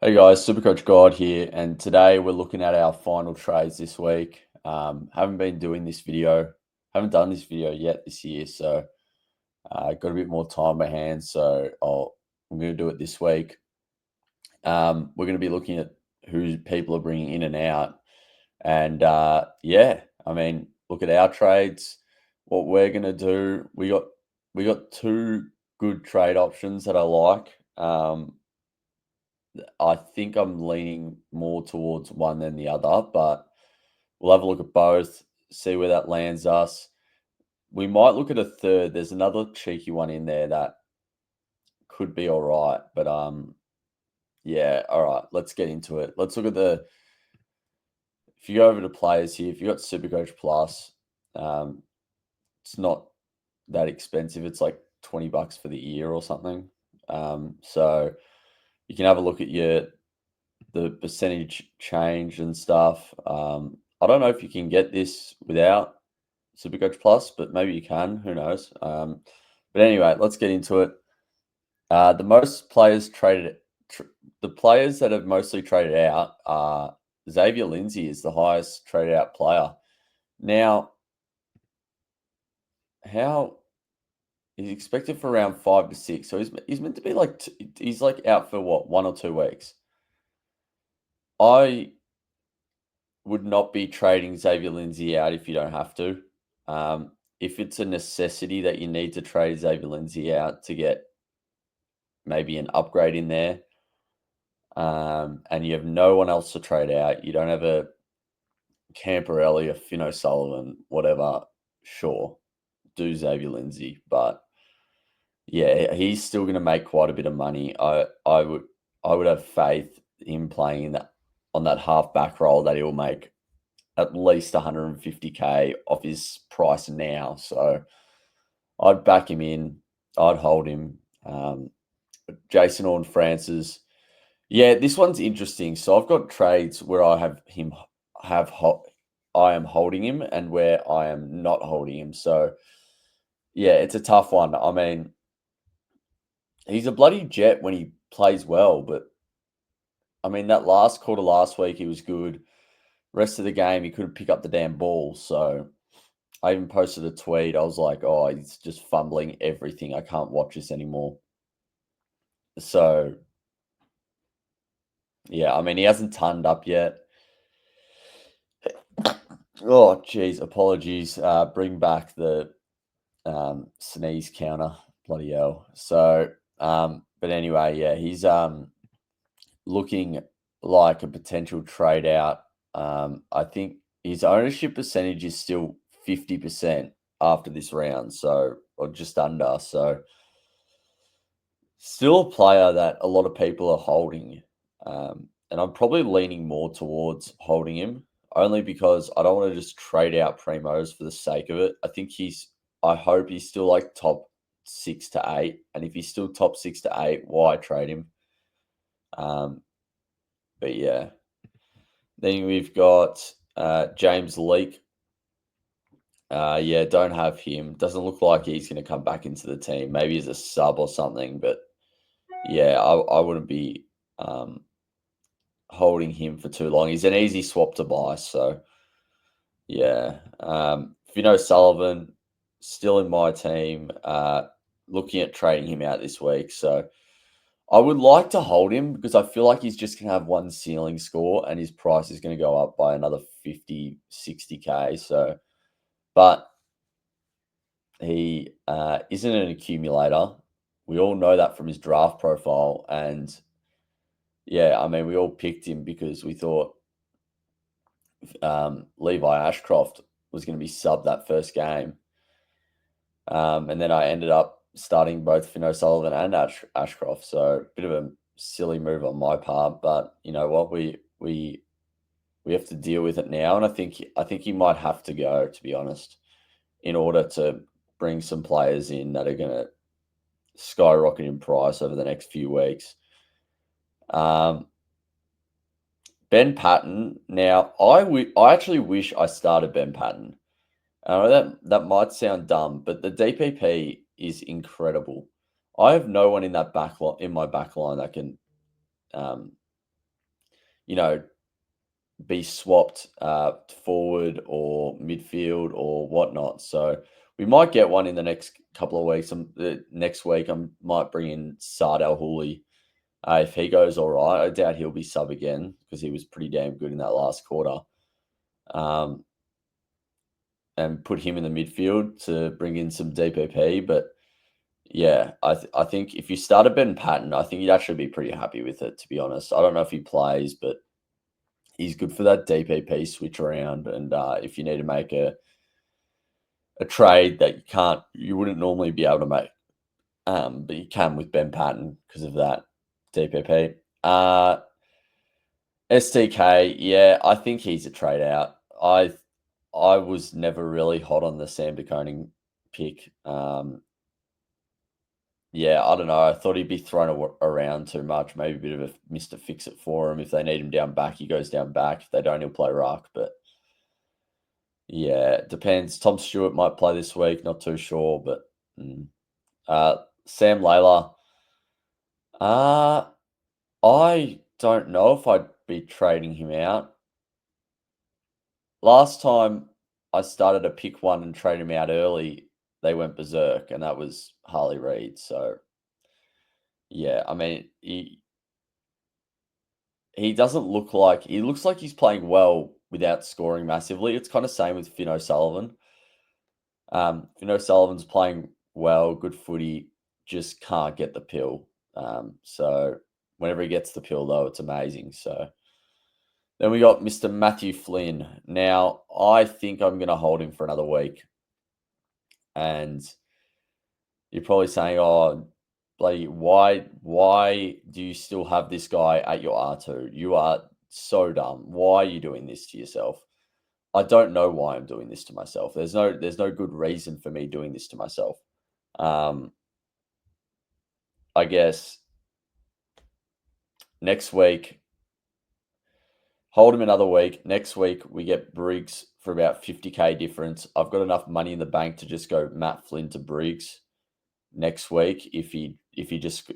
Hey guys, Supercoach God here, and today we're looking at our final trades this week. Haven't been doing this video, haven't done this video yet this year, so got a bit more time on my hands, so I'm going to do it this week. We're going to be looking at who people are bringing in and out, and yeah, I mean, look at our trades. What we're going to do, we got two good trade options that I like. I think I'm leaning more towards one than the other, but we'll have a look at both, see where that lands us. We might look at a third. There's another cheeky one in there that could be all right, but yeah, all right, let's get into it. Let's look at if you go over to players here, if you got Supercoach Plus, it's not that expensive. It's like $20 for the year or something. So you can have a look at the percentage change and stuff. I don't know if you can get this without Supercoach Plus, but maybe you can. Who knows? But anyway, let's get into it. The most players traded, the players that have mostly traded out are Xavier Lindsay is the highest traded out player. Now, how he's expected for around 5 to 6, so he's meant to be like he's like out for what, 1 or 2 weeks. I would not be trading Xavier Lindsay out if you don't have to. If it's a necessity that you need to trade Xavier Lindsay out to get maybe an upgrade in there, and you have no one else to trade out, you don't have a Camperelli, a Finn O'Sullivan, whatever, sure, do Xavier Lindsay. But yeah, he's still going to make quite a bit of money. I would have faith in playing in that on that half back role that he'll make at least 150K off his price now. So I'd back him in. I'd hold him. Jason Horne-Francis. Yeah, this one's interesting. So I've got trades where I have him I am holding him and where I am not holding him. So yeah, it's a tough one. I mean, he's a bloody jet when he plays well, but I mean that last quarter last week he was good. Rest of the game he couldn't pick up the damn ball. So I even posted a tweet. I was like, oh, he's just fumbling everything. I can't watch this anymore. So yeah, I mean he hasn't turned up yet. Oh, geez, apologies. Bring back the sneeze counter. Bloody hell. So, but anyway, yeah, he's looking like a potential trade out. I think his ownership percentage is still 50% after this round, so or just under. So, still a player that a lot of people are holding, and I'm probably leaning more towards holding him only because I don't want to just trade out Primos for the sake of it. I hope he's still like top 6 to 8, and if he's still top 6 to 8, why trade him? But yeah, then we've got James Leake. Yeah, don't have him. Doesn't look like he's going to come back into the team. Maybe as a sub or something, but yeah, I wouldn't be holding him for too long. He's an easy swap to buy, so yeah. Finn O'Sullivan still in my team. Looking at trading him out this week, so I would like to hold him because I feel like he's just going to have one ceiling score and his price is going to go up by another 50, 60K. So, but he isn't an accumulator. We all know that from his draft profile. And yeah, I mean, we all picked him because we thought Levi Ashcroft was going to be subbed that first game. And then I ended up starting both Finn O'Sullivan and Ashcroft. So a bit of a silly move on my part, but you know what, we have to deal with it now, and I think he might have to go, to be honest, in order to bring some players in that are going to skyrocket in price over the next few weeks. Ben Patton. Now, I actually wish I started Ben Patton. I know that might sound dumb, but the DPP is incredible. I have no one in that in my back line that can you know, be swapped forward or midfield or whatnot. So we might get one in the next couple of weeks. Next week, I might bring in Sardal Hooley. If he goes all right, I doubt he'll be sub again because he was pretty damn good in that last quarter. And put him in the midfield to bring in some DPP. But yeah, I think if you started Ben Patton, I think you'd actually be pretty happy with it, to be honest. I don't know if he plays, but he's good for that DPP switch around. And if you need to make a trade that you wouldn't normally be able to make, but you can with Ben Patton because of that DPP. STK, yeah, I think he's a trade out. I was never really hot on the Sam DeConing pick. Yeah, I don't know. I thought he'd be thrown around too much. Maybe a bit of a Mr. Fix-It for him. If they need him down back, he goes down back. If they don't, he'll play ruck. But yeah, it depends. Tom Stewart might play this week. Not too sure. But Sam Layla. I don't know if I'd be trading him out. Last time I started to pick one and trade him out early, they went berserk, and that was Harley Reid. So yeah, I mean, he doesn't look like he looks like he's playing well without scoring massively. It's kind of same with Finn O'Sullivan. Finn O'Sullivan's playing well, good footy, just can't get the pill. So whenever he gets the pill, though, it's amazing. So then we got Mr. Matthew Flynn. Now, I think I'm going to hold him for another week. And you're probably saying, oh, bloody, why do you still have this guy at your R2? You are so dumb. Why are you doing this to yourself? I don't know why I'm doing this to myself. There's no good reason for me doing this to myself. I guess next week, hold him another week. Next week we get Briggs for about 50K difference. I've got enough money in the bank to just go Matt Flynn to Briggs next week if he just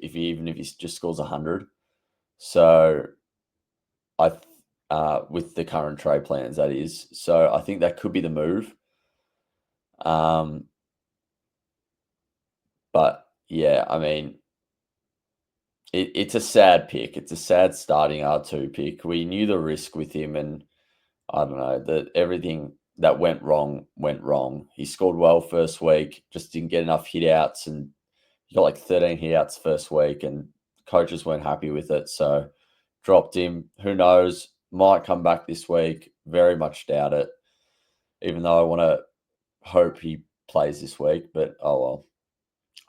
scores 100. So with the current trade plans, that is. So I think that could be the move. But yeah, I mean, it's a sad pick. It's a sad starting R2 pick. We knew the risk with him, and I don't know that everything that went wrong went wrong. He scored well first week, just didn't get enough hit outs, and he got like 13 hit outs first week, and coaches weren't happy with it, so dropped him. Who knows? Might come back this week. Very much doubt it. Even though I want to hope he plays this week, but oh well.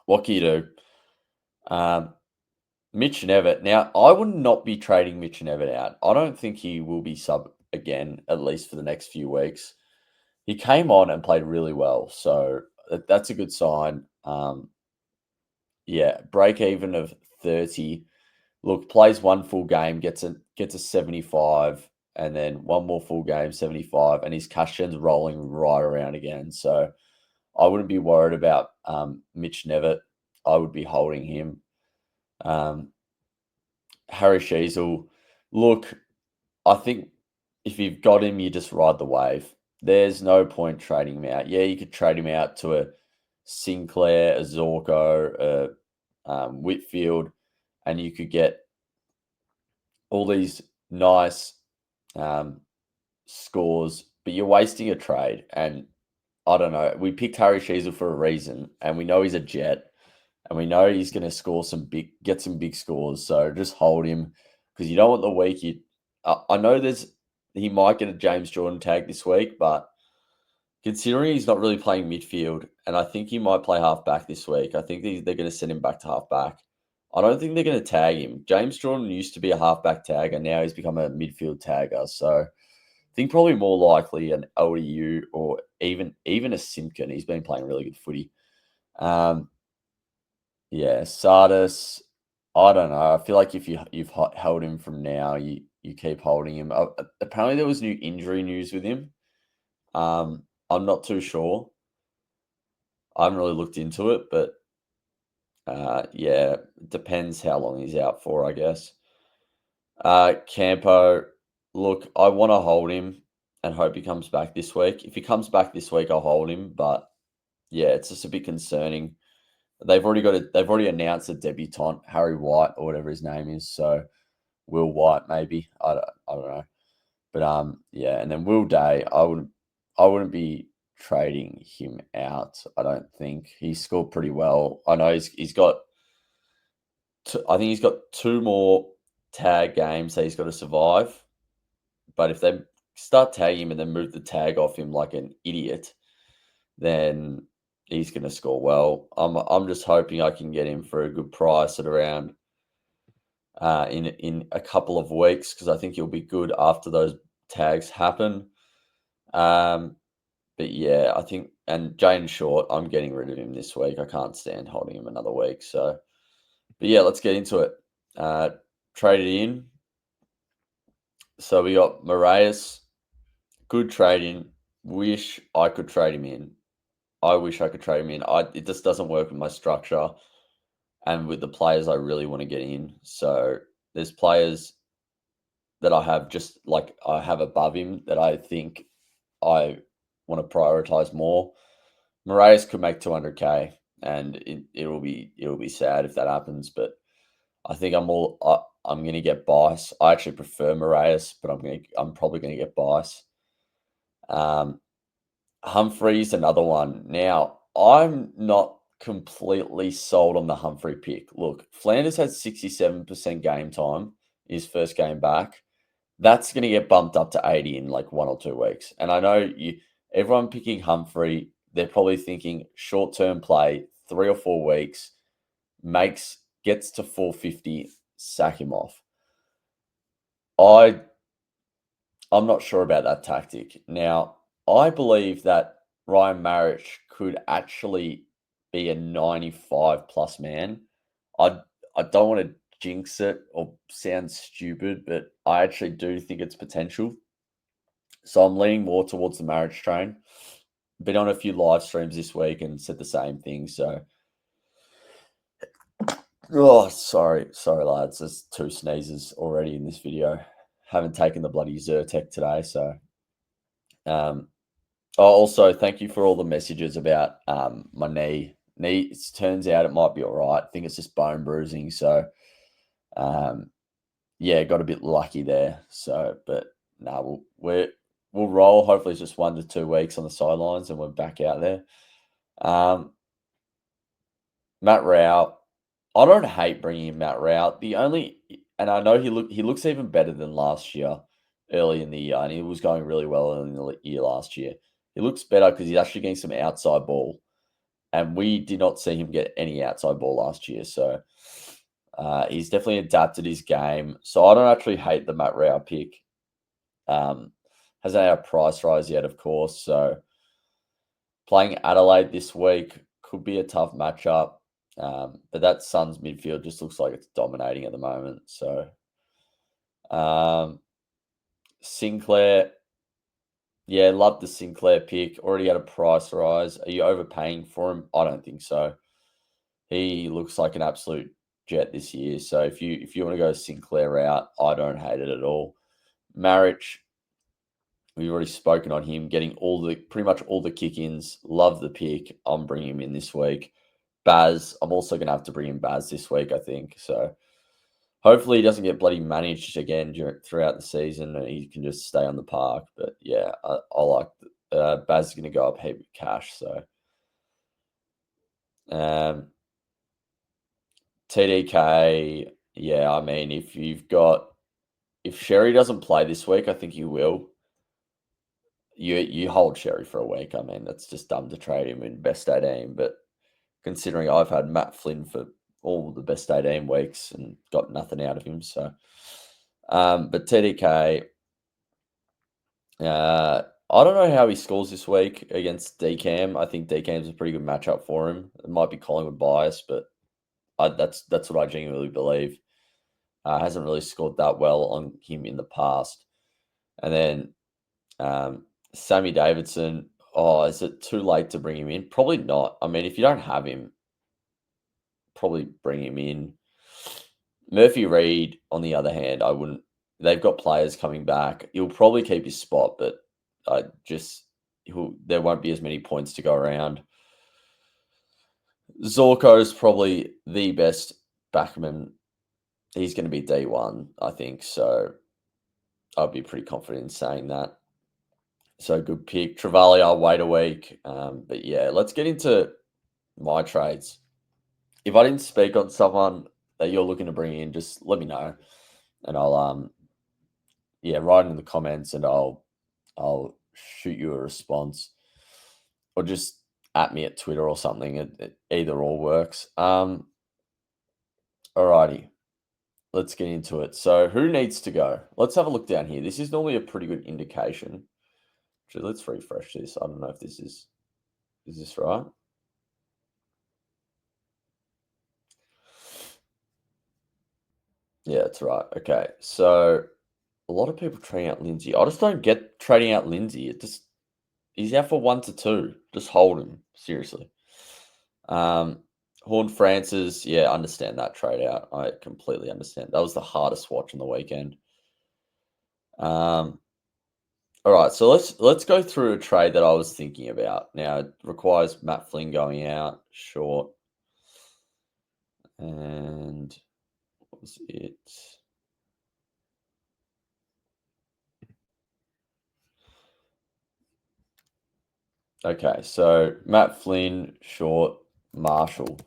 What can you do? Mitch Nevitt. Now, I would not be trading Mitch Nevitt out. I don't think he will be sub again, at least for the next few weeks. He came on and played really well, so that's a good sign. Yeah, break even of 30. Look, plays one full game, gets a 75, and then one more full game, 75, and his cash gen's rolling right around again. So I wouldn't be worried about Mitch Nevitt. I would be holding him. Harry Sheasel, look, I think if you've got him, you just ride the wave. There's no point trading him out. Yeah, you could trade him out to a Sinclair, a Zorko, a Whitfield, and you could get all these nice scores, but you're wasting a trade. And I don't know. We picked Harry Sheasel for a reason, and we know he's a jet, and we know he's going to get some big scores. So just hold him because you don't want the week. I know he might get a James Jordan tag this week, but considering he's not really playing midfield, and I think he might play half back this week, I think they're going to send him back to half back. I don't think they're going to tag him. James Jordan used to be a halfback tagger. Now he's become a midfield tagger. So I think probably more likely an LDU or even a Simpkin. He's been playing really good footy. Yeah, Sardis. I don't know. I feel like if you've held him from now, you keep holding him. Apparently, there was new injury news with him. I'm not too sure. I haven't really looked into it, but yeah, it depends how long he's out for, I guess. Campo, look, I want to hold him and hope he comes back this week. If he comes back this week, I'll hold him. But yeah, it's just a bit concerning. They've already announced a debutant, Harry White or whatever his name is. So Will White, maybe. I don't know. But yeah, and then Will Day, I wouldn't be trading him out. I don't think he scored pretty well. I know he's got I think he's got two more tag games that he's got to survive. But if they start tagging him and then move the tag off him like an idiot, then he's going to score well. I'm just hoping I can get him for a good price at around in a couple of weeks because I think he'll be good after those tags happen. Um, but yeah, I think and Jane Short, I'm getting rid of him this week. I can't stand holding him another week. So, but yeah, let's get into it. Traded in. So we got Moraes, good trade in. Wish I could trade him in. I wish I could trade him in. It just doesn't work with my structure and with the players I really want to get in. So there's players that I have just like I have above him that I think I want to prioritize more. Moraes could make 200k, and it'll be sad if that happens. But I think I'm gonna get Bice. I actually prefer Moraes, but I'm probably gonna get Bice. Um, Humphrey's another one. Now, I'm not completely sold on the Humphrey pick. Look, Flanders had 67% game time his first game back. That's going to get bumped up to 80 in like 1 or 2 weeks. And I know everyone picking Humphrey, they're probably thinking short-term play, 3 or 4 weeks, gets to 450, sack him off. I I'm not sure about that tactic. Now, I believe that Ryan Marich could actually be a 95 plus man. I I don't want to jinx it or sound stupid, but I actually do think it's potential. So I'm leaning more towards the marriage train. Been on a few live streams this week and said the same thing. So, oh, sorry, lads. There's 2 sneezes already in this video. Haven't taken the bloody Zyrtec today, so um, oh, also, thank you for all the messages about my knee. It turns out it might be all right. I think it's just bone bruising. So, um, yeah, got a bit lucky there. So, but no, we'll roll. Hopefully, it's just 1 to 2 weeks on the sidelines, and we're back out there. Matt Rao, I don't hate bringing in Matt Rao. And I know he looks even better than last year, early in the year, and he was going really well in the year last year. He looks better because he's actually getting some outside ball, and we did not see him get any outside ball last year. So he's definitely adapted his game. So I don't actually hate the Matt Rao pick. Hasn't had a price rise yet, of course. So playing Adelaide this week could be a tough matchup. But that Suns midfield just looks like it's dominating at the moment. So Sinclair, yeah, love the Sinclair pick. Already had a price rise. Are you overpaying for him? I don't think so. He looks like an absolute jet this year. So if you want to go Sinclair out, I don't hate it at all. Marriage, we've already spoken on him getting pretty much all the kick-ins. Love the pick. I'm bringing him in this week. Baz, I'm also going to have to bring in Baz this week, I think. So hopefully he doesn't get bloody managed again throughout the season and he can just stay on the park. But yeah, I like Baz is going to go up heap of cash. So TDK, yeah, I mean, if Sherry doesn't play this week, I think he will. You hold Sherry for a week. I mean, that's just dumb to trade him in best 18. But considering I've had Matt Flynn for all the best 18 weeks and got nothing out of him, so but TDK, I don't know how he scores this week against DCAM. I think DCAM's a pretty good matchup for him. It might be Collingwood bias, but that's what I genuinely believe. Hasn't really scored that well on him in the past. And then Sammy Davidson. Oh, is it too late to bring him in? Probably not. I mean, if you don't have him, probably bring him in. Murphy Reed, on the other hand, I wouldn't. They've got players coming back. He'll probably keep his spot, but there won't be as many points to go around. Zorko's probably the best backman. He's going to be D1, I think. So I'd be pretty confident in saying that. So good pick. Travali, I'll wait a week. But yeah, let's get into my trades. If I didn't speak on someone that you're looking to bring in, just let me know. And I'll write in the comments and I'll shoot you a response. Or just at me at Twitter or something. Either or works. Alrighty. Let's get into it. So who needs to go? Let's have a look down here. This is normally a pretty good indication. Actually, let's refresh this. I don't know if this is this right? Yeah, it's right. Okay. So a lot of people trading out Lindsay. I just don't get trading out Lindsay. He's out for 1 to 2. Just hold him. Seriously. Horn Francis, yeah, understand that trade out. I completely understand. That was the hardest watch on the weekend. All right, so let's go through a trade that I was thinking about. Now it requires Matt Flynn going out short, and what was it? Okay, so Matt Flynn short, Marshall,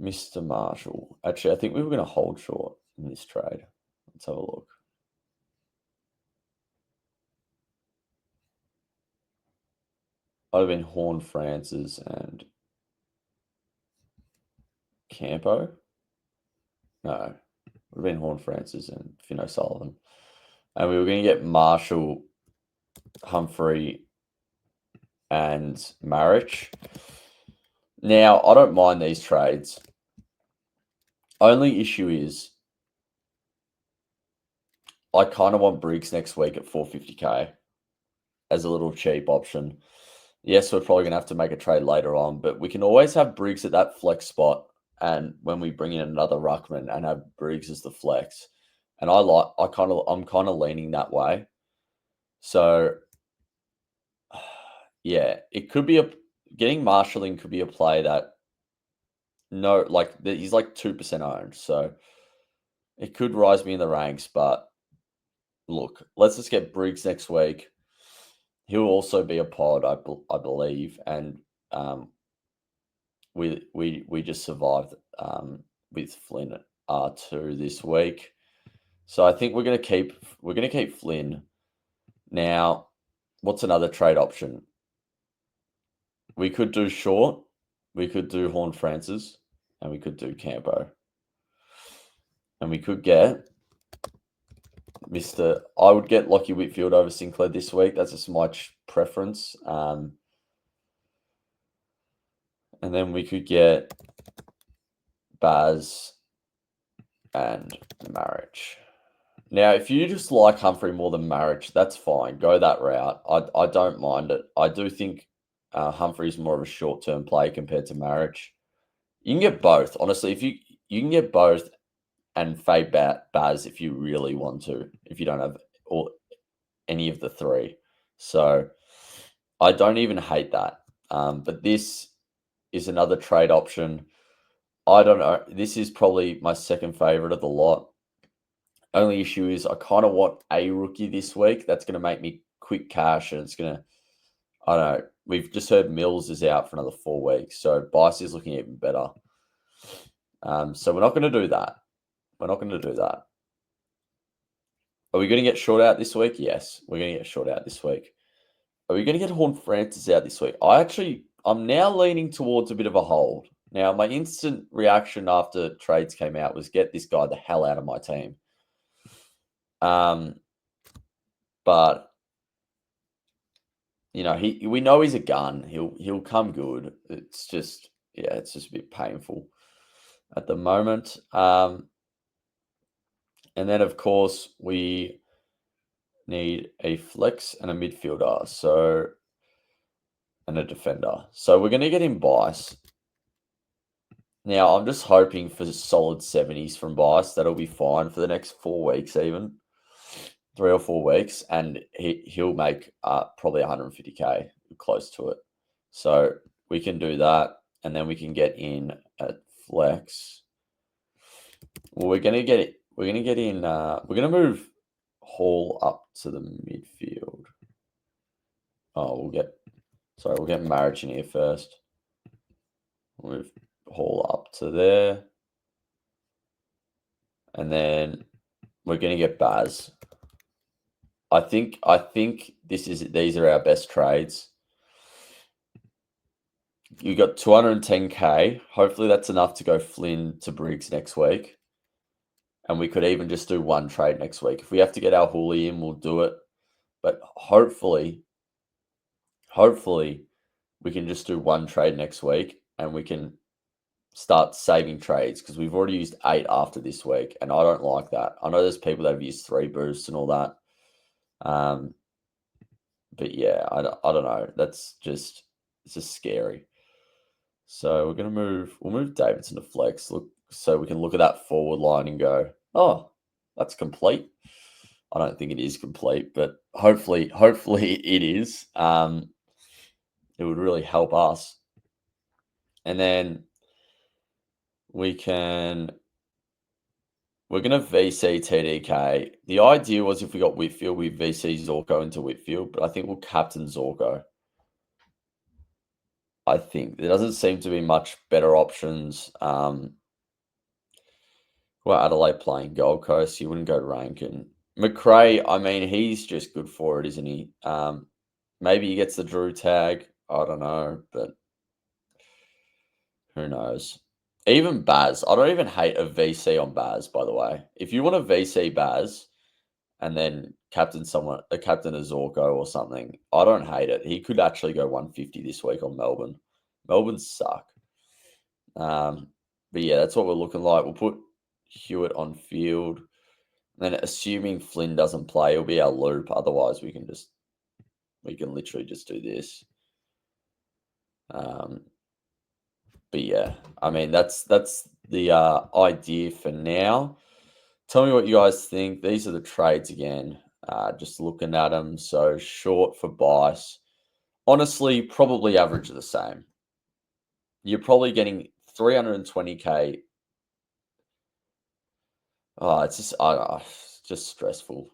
Mr. Marshall. Actually, I think we were going to hold short in this trade. Let's have a look. I'd have been Horn Francis and Campo. No, it would have been Horn Francis and Finn O'Sullivan. And we were going to get Marshall, Humphrey, and Marich. Now, I don't mind these trades. Only issue is I kind of want Briggs next week at 450k as a little cheap option. Yes, we're probably going to have to make a trade later on, but we can always have Briggs at that flex spot. And when we bring in another ruckman and have Briggs as the flex, and I'm kind of leaning that way. So yeah, it could be getting Marshalling could be a play that he's like 2% owned, so it could rise me in the ranks. But look, let's just get Briggs next week. He'll also be a pod, I believe, and we just survived with Flynn at R2 this week, so I think we're gonna keep Flynn. Now, what's another trade option? We could do short, we could do Horn Francis, and we could do Campo, and we could get I would get Lockie Whitfield over Sinclair this week. That's just my preference. And then we could get Baz and Marich. Now, if you just like Humphrey more than Marich, that's fine. Go that route. I don't mind it. I do think Humphrey's more of a short-term play compared to Marich. You can get both. Honestly, if you can get both and fade Baz if you really want to, if you don't have any of the three. So I don't even hate that. But this is another trade option. I don't know. This is probably my second favorite of the lot. Only issue is I kind of want a rookie this week. That's going to make me quick cash, and it's going to, I don't know. We've just heard Mills is out for another 4 weeks. So Bice is looking even better. So we're not going to do that. We're not going to do that. Are we going to get short out this week? Yes, we're going to get short out this week. Are we going to get Horn Francis out this week? I'm now leaning towards a bit of a hold. Now, my instant reaction after trades came out was get this guy the hell out of my team. But we know he's a gun. He'll come good. It's just a bit painful at the moment. And then of course we need a flex and a midfielder, and a defender. So we're going to get him Bice. Now, I'm just hoping for solid 70s from Bice. That'll be fine for the next 4 weeks even, 3 or 4 weeks, and he'll make, probably 150K, close to it. So, we can do that, and then we can get in at flex. Well, we're gonna get in, we're gonna move Hall up to the midfield. Oh, we'll get Marriage in here first. We'll move Hall up to there. And then we're gonna get Baz. I think these are our best trades. You got 210K. Hopefully that's enough to go Flynn to Briggs next week. And we could even just do one trade next week. If we have to get our Hooley in, we'll do it. But hopefully we can just do one trade next week and we can start saving trades, because we've already used 8 after this week, and I don't like that. I know there's people that have used 3 boosts and all that. But yeah, I don't know. It's just scary. So we'll move Davidson to flex. Look, so we can look at that forward line and go, oh, that's complete. I don't think it is complete, but hopefully it is. It would really help us. And then we're going to VC TDK. The idea was if we got Whitfield, we VC Zorko into Whitfield, but I think we'll captain Zorko. I think there doesn't seem to be much better options. Well, Adelaide playing Gold Coast, you wouldn't go Rankin. McRae, I mean, he's just good for it, isn't he? Maybe he gets the Drew tag. I don't know, but who knows? Even Baz, I don't even hate a VC on Baz, by the way. If you want a VC Baz and then captain a Zorko or something, I don't hate it. He could actually go 150 this week on Melbourne. Melbourne suck. But yeah, that's what we're looking like. We'll put Hewitt on field. And then assuming Flynn doesn't play, it'll be our loop. Otherwise, we can literally just do this. But yeah, I mean, that's the idea for now. Tell me what you guys think. These are the trades again. Just looking at them. So short for Bice. Honestly, probably average the same. You're probably getting 320K. Oh, it's just stressful,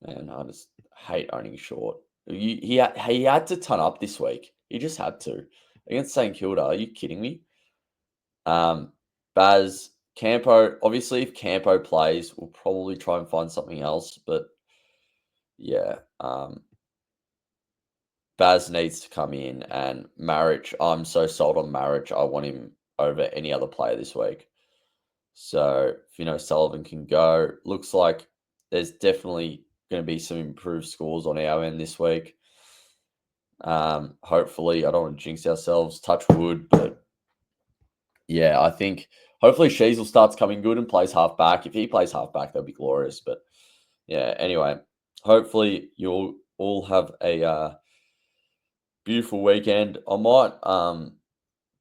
man. I just hate owning short. He had to ton up this week. He just had to against St Kilda. Are you kidding me? Baz, Campo. Obviously, if Campo plays, we'll probably try and find something else. But yeah, Baz needs to come in, and Marriage. I'm so sold on Marriage. I want him over any other player this week. So, Sullivan can go. Looks like there's definitely going to be some improved scores on our end this week. Hopefully, I don't want to jinx ourselves, touch wood, but yeah, I think hopefully Sheasel starts coming good and plays halfback. If he plays halfback, that'd be glorious. But yeah, anyway, hopefully you'll all have a beautiful weekend. I might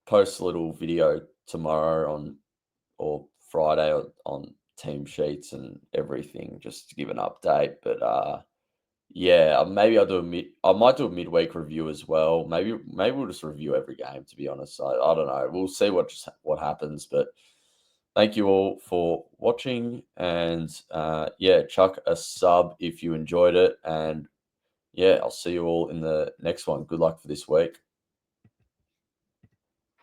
post a little video tomorrow or Friday on team sheets and everything, just to give an update. But yeah, maybe I might do a midweek review as well. Maybe we'll just review every game, to be honest. I don't know. We'll see what happens. But thank you all for watching, and yeah, chuck a sub if you enjoyed it. And yeah, I'll see you all in the next one. Good luck for this week.